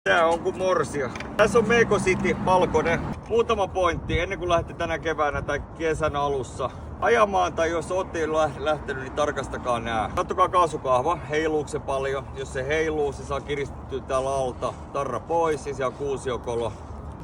Tää on kuin morsia. Tässä on Meko City valkoinen. Muutama pointti ennen kuin lähdette tänä keväänä tai kesän alussa ajamaan, tai jos olette jo lähtenyt, niin tarkastakaa nää. Kattokaa kaasukahva, heiluuko se paljon. Jos se heiluu, se saa kiristettyä täällä alta tarra pois ja siellä on kuusiokolo.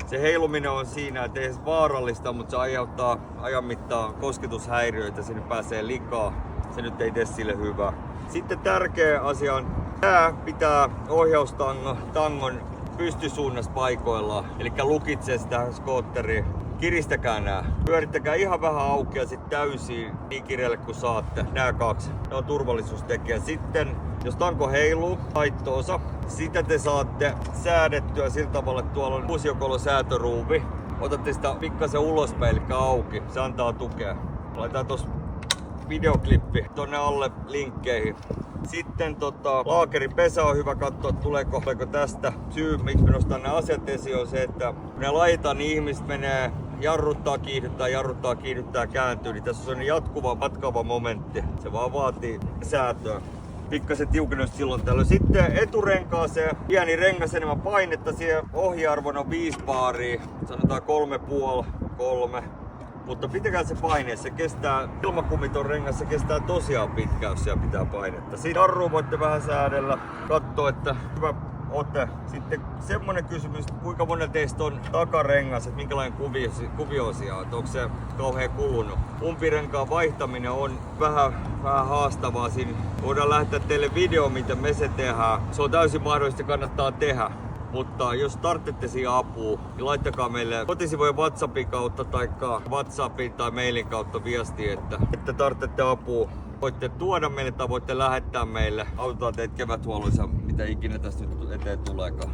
Se heiluminen on siinä, että ei se vaarallista, mutta se aiheuttaa ajan mittaan kosketushäiriöitä, sinne pääsee likaa. Se nyt ei tee sille hyvää. Sitten tärkeä asia on, tää pitää ohjaustangon pystysuunnassa paikoillaan. Eli lukitsee sitä skootteria. Kiristäkää nää. Pyörittäkää ihan vähän auki ja sitten täysin niin kireelle kuin saatte. Nää kaksi. Ne on turvallisuustekijä. Sitten jos tanko heiluu, laittoosa, sitä te saatte säädettyä sillä tavalla, että tuolla on kuusiokolo säätöruuvi. Otatte sitä pikkasen ulospäin, eli auki. Se antaa tukea. Laitetaan tossa videoklippi tonne alle linkkeihin. Sitten laakerin pesä on hyvä katsoa, tuleeko tästä. Syy miksi me nostan nämä asiat esiin on se, että kun ne laitetaan, niin ihmiset menee jarruttaa, kiihdyttää, kääntyy. Niin tässä on jatkuva, matkava momentti. Se vaan vaatii säätöä. Pikkasen tiukennusta silloin tällöin. Sitten eturenkaaseen pieni rengas enemmän painetta. Siihen ohjearvona on 5 baaria. Sanotaan 3,5, 3. Mutta pitäkää se paine, se kestää, ilmakumiton rengas, se kestää tosiaan pitkään, jos siellä pitää painetta. Siinä jarrua voitte vähän säädellä, katsoa, että hyvä ote. Sitten semmonen kysymys, kuinka monella teistä on takarengas, että minkälainen kuvio siellä on, että onko se kauhean kulunut. Umpirenkaan vaihtaminen on vähän haastavaa. Siinä voidaan lähettää teille video, miten me se tehdään. Se on täysin mahdollista, kannattaa tehdä. Mutta jos tarvitsette siihen apua, niin laittakaa meille kotisivujen WhatsAppin kautta tai WhatsAppin tai mailin kautta viestiä, että tarvitsette apua. Voitte tuoda meille tai voitte lähettää meille. Autetaan teitä keväthuolloissa, mitä ikinä tästä nyt eteen tuleekaan.